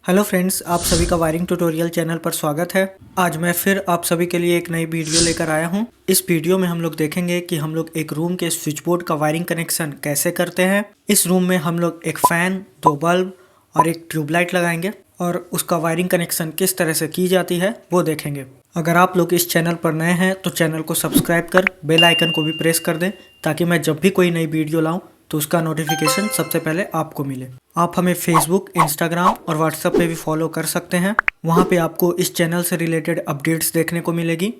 Hello friends, आप सभी का वायरिंग ट्यूटोरियल चैनल पर स्वागत है। आज मैं फिर आप सभी के लिए एक नई वीडियो लेकर आया हूं। इस वीडियो में हम लोग देखेंगे कि हम लोग एक रूम के स्विच बोर्ड का वायरिंग कनेक्शन कैसे करते हैं। इस रूम में हम लोग एक फ़ैन, 2 बल्ब और एक ट्यूबलाइट लगाएंगे और उसका वायरिंग कनेक्शन किस तरह से की जाती है वो देखेंगे। अगर आप लोग इस चैनल पर नए हैं तो चैनल को सब्सक्राइब कर बेल आइकन को भी प्रेस कर दें ताकि मैं जब भी कोई नई वीडियो लाऊं तो उसका नोटिफिकेशन सबसे पहले आपको मिले। आप हमें फेसबुक, इंस्टाग्राम और व्हाट्सएप पे भी फॉलो कर सकते हैं। वहाँ पे आपको इस चैनल से रिलेटेड अपडेट्स देखने को मिलेगी।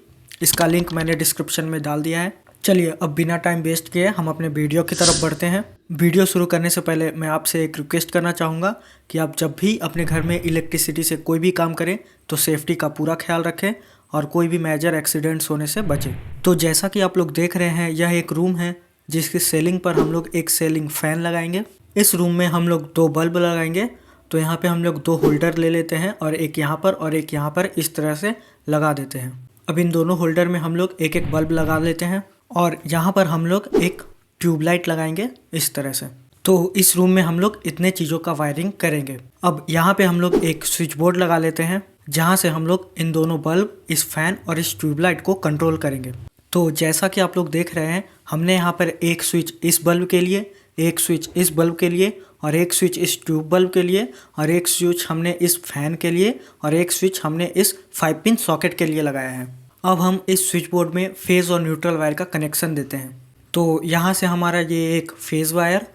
इसका लिंक मैंने डिस्क्रिप्शन में डाल दिया है। चलिए अब बिना टाइम वेस्ट किए हम अपने वीडियो की तरफ बढ़ते हैं। वीडियो शुरू करने से पहले मैं आपसे एक रिक्वेस्ट करना चाहूँगा कि आप जब भी अपने घर में इलेक्ट्रिसिटी से कोई भी काम करें तो सेफ्टी का पूरा ख्याल रखें और कोई भी मेजर एक्सीडेंट्स होने से बचें। तो जैसा कि आप लोग देख रहे हैं, यह एक रूम है जिसकी सीलिंग पर हम लोग एक सीलिंग फैन लगाएंगे। इस रूम में हम लोग 2 बल्ब लगाएंगे। तो यहाँ पे हम लोग 2 होल्डर ले लेते हैं और एक यहाँ पर और एक यहाँ पर इस तरह से लगा देते हैं। अब इन दोनों होल्डर में हम लोग एक एक बल्ब लगा लेते हैं और यहाँ पर हम लोग एक ट्यूबलाइट लगाएंगे इस तरह से। तो इस रूम में हम लोग इतने चीज़ों का वायरिंग करेंगे। अब यहाँ पे हम लोग एक स्विच बोर्ड लगा लेते हैं जहाँ से हम लोग इन दोनों बल्ब, इस फैन और इस ट्यूबलाइट को कंट्रोल करेंगे। तो जैसा कि आप लोग देख रहे हैं, हमने यहाँ पर एक स्विच इस बल्ब के लिए, एक स्विच इस बल्ब के लिए और एक स्विच इस ट्यूब बल्ब के लिए और एक स्विच हमने इस फैन के लिए और एक स्विच हमने इस 5 पिन सॉकेट के लिए लगाया है। अब हम इस स्विच बोर्ड में फेज़ और न्यूट्रल वायर का कनेक्शन देते हैं। तो यहाँ से हमारा ये एक फेज़ वायर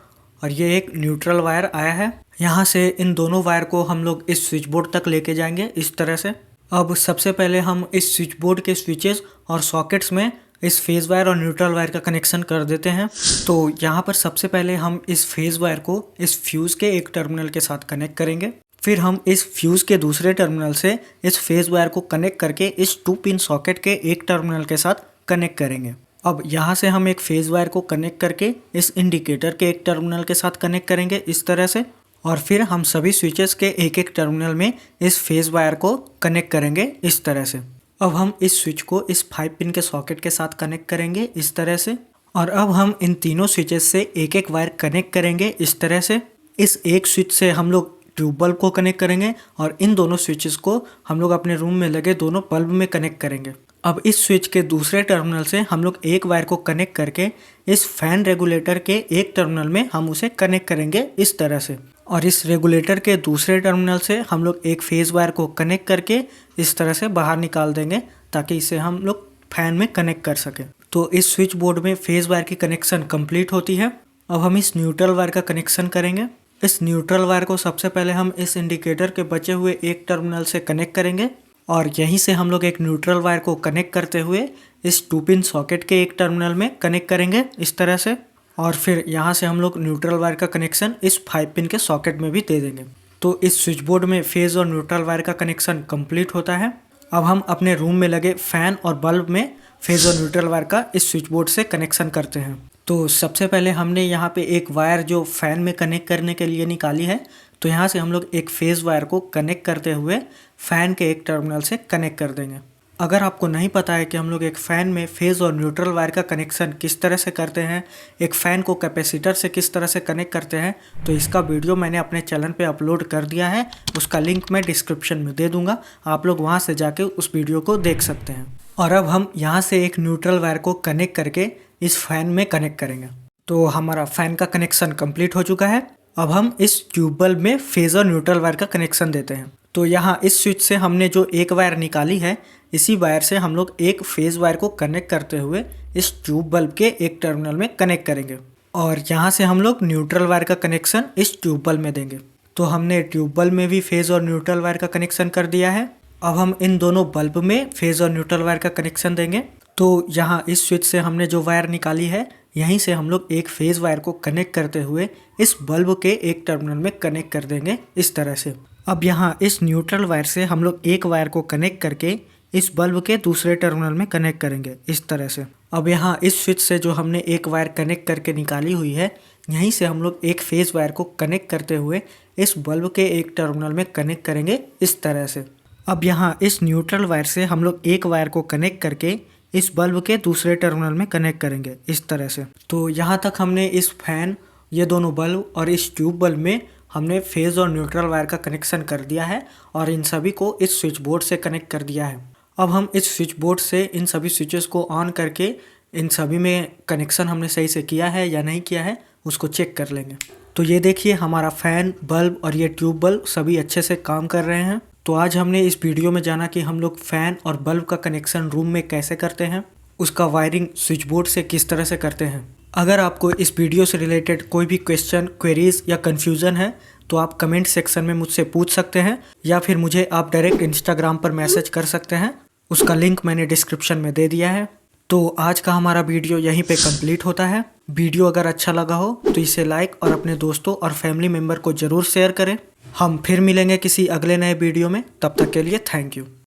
और ये एक न्यूट्रल वायर आया है। यहाँ से इन दोनों वायर को हम लोग इस स्विच बोर्ड तक लेके जाएंगे इस तरह से। अब सबसे पहले हम इस स्विच बोर्ड के स्विचेस और सॉकेट्स में इस फेज़ वायर और न्यूट्रल वायर का कनेक्शन कर देते हैं। तो यहाँ पर सबसे पहले हम इस फेज़ वायर को इस फ्यूज़ के एक टर्मिनल के साथ कनेक्ट करेंगे। फिर हम इस फ्यूज़ के दूसरे टर्मिनल से इस फेज़ वायर को कनेक्ट करके इस 2 पिन सॉकेट के एक टर्मिनल के साथ कनेक्ट करेंगे। अब यहाँ से हम एक फेज़ वायर को कनेक्ट करके इस इंडिकेटर के एक टर्मिनल के साथ कनेक्ट करेंगे इस तरह से और फिर हम सभी स्विचेस के एक एक टर्मिनल में इस फेज़ वायर को कनेक्ट करेंगे इस तरह से। अब हम इस स्विच को इस 5 पिन के सॉकेट के साथ कनेक्ट करेंगे इस तरह से और अब हम इन तीनों स्विचेस से एक एक वायर कनेक्ट करेंगे इस तरह से। इस एक स्विच से हम लोग ट्यूब बल्ब को कनेक्ट करेंगे और इन दोनों स्विचेस को हम लोग अपने रूम में लगे दोनों बल्ब में कनेक्ट करेंगे। अब इस स्विच के दूसरे टर्मिनल से हम लोग एक वायर को कनेक्ट करके इस फैन रेगुलेटर के एक टर्मिनल में हम उसे कनेक्ट करेंगे इस तरह से और इस रेगुलेटर के दूसरे टर्मिनल से हम लोग एक फेज़ वायर को कनेक्ट करके इस तरह से बाहर निकाल देंगे ताकि इसे हम लोग फैन में कनेक्ट कर सकें। तो इस स्विच बोर्ड में फेज़ वायर की कनेक्शन कंप्लीट होती है। अब हम इस न्यूट्रल वायर का कनेक्शन करेंगे। इस न्यूट्रल वायर को सबसे पहले हम इस इंडिकेटर के बचे हुए एक टर्मिनल से कनेक्ट करेंगे और यहीं से हम लोग एक न्यूट्रल वायर को कनेक्ट करते हुए इस 2 पिन सॉकेट के एक टर्मिनल में कनेक्ट करेंगे इस तरह से और फिर यहाँ से हम लोग न्यूट्रल वायर का कनेक्शन इस 5 पिन के सॉकेट में भी दे देंगे। तो इस स्विच बोर्ड में फेज़ और न्यूट्रल वायर का कनेक्शन कंप्लीट होता है। अब हम अपने रूम में लगे फैन और बल्ब में फेज़ और न्यूट्रल वायर का इस स्विच बोर्ड से कनेक्शन करते हैं। तो सबसे पहले हमने यहाँ पे एक वायर जो फैन में कनेक्ट करने के लिए निकाली है, तो यहाँ से हम लोग एक फेज़ वायर को कनेक्ट करते हुए फ़ैन के एक टर्मिनल से कनेक्ट कर देंगे। अगर आपको नहीं पता है कि हम लोग एक फ़ैन में फेज़ और न्यूट्रल वायर का कनेक्शन किस तरह से करते हैं, एक फ़ैन को कैपेसिटर से किस तरह से कनेक्ट करते हैं, तो इसका वीडियो मैंने अपने चैनल पे अपलोड कर दिया है। उसका लिंक मैं डिस्क्रिप्शन में दे दूँगा, आप लोग वहाँ से जाके उस वीडियो को देख सकते हैं। और अब हम यहाँ से एक न्यूट्रल वायर को कनेक्ट करके इस फैन में कनेक्ट करेंगे। तो हमारा फ़ैन का कनेक्शन कंप्लीट हो चुका है। अब हम इस ट्यूब बल्ब में फेज़ और न्यूट्रल वायर का कनेक्शन देते हैं। तो यहाँ इस स्विच से हमने जो एक वायर निकाली है, इसी वायर से हम लोग एक फेज़ वायर को कनेक्ट करते हुए इस ट्यूब बल्ब के एक टर्मिनल में कनेक्ट करेंगे और यहाँ से हम लोग न्यूट्रल वायर का कनेक्शन इस ट्यूब बल्ब में देंगे। तो हमने ट्यूब बल्ब में भी फेज़ और न्यूट्रल वायर का कनेक्शन कर दिया है। अब हम इन दोनों बल्ब में फेज़ और न्यूट्रल वायर का कनेक्शन देंगे। तो यहाँ इस स्विच से हमने जो वायर निकाली है, यहीं से हम लोग एक फेज़ वायर को कनेक्ट करते हुए इस बल्ब के एक टर्मिनल में कनेक्ट कर देंगे इस तरह से। अब यहाँ इस न्यूट्रल वायर से हम लोग एक वायर को कनेक्ट करके इस बल्ब के दूसरे टर्मिनल में कनेक्ट करेंगे इस तरह से। अब यहाँ इस स्विच से जो हमने एक वायर कनेक्ट करके निकाली हुई है, यहीं से हम लोग एक फेज़ वायर को कनेक्ट करते हुए इस बल्ब के एक टर्मिनल में कनेक्ट करेंगे इस तरह से। अब यहाँ इस न्यूट्रल वायर से हम लोग एक वायर को कनेक्ट करके इस बल्ब के दूसरे टर्मिनल में कनेक्ट करेंगे इस तरह से। तो यहाँ तक हमने इस फैन, ये दोनों बल्ब और इस ट्यूब बल्ब में हमने फेज और न्यूट्रल वायर का कनेक्शन कर दिया है और इन सभी को इस स्विच बोर्ड से कनेक्ट कर दिया है। अब हम इस स्विच बोर्ड से इन सभी स्विचेस को ऑन करके इन सभी में कनेक्शन हमने सही से किया है या नहीं किया है उसको चेक कर लेंगे। तो ये देखिए हमारा फैन, बल्ब और ये ट्यूब बल्ब सभी अच्छे से काम कर रहे हैं। तो आज हमने इस वीडियो में जाना कि हम लोग फैन और बल्ब का कनेक्शन रूम में कैसे करते हैं, उसका वायरिंग स्विच बोर्ड से किस तरह से करते हैं। अगर आपको इस वीडियो से रिलेटेड कोई भी क्वेश्चन, क्वेरीज या कन्फ्यूज़न है तो आप कमेंट सेक्शन में मुझसे पूछ सकते हैं या फिर मुझे आप डायरेक्ट इंस्टाग्राम पर मैसेज कर सकते हैं। उसका लिंक मैंने डिस्क्रिप्शन में दे दिया है। तो आज का हमारा वीडियो यहीं पे कंप्लीट होता है। वीडियो अगर अच्छा लगा हो तो इसे लाइक और अपने दोस्तों और फैमिली मेम्बर को ज़रूर शेयर करें। हम फिर मिलेंगे किसी अगले नए वीडियो में, तब तक के लिए थैंक यू।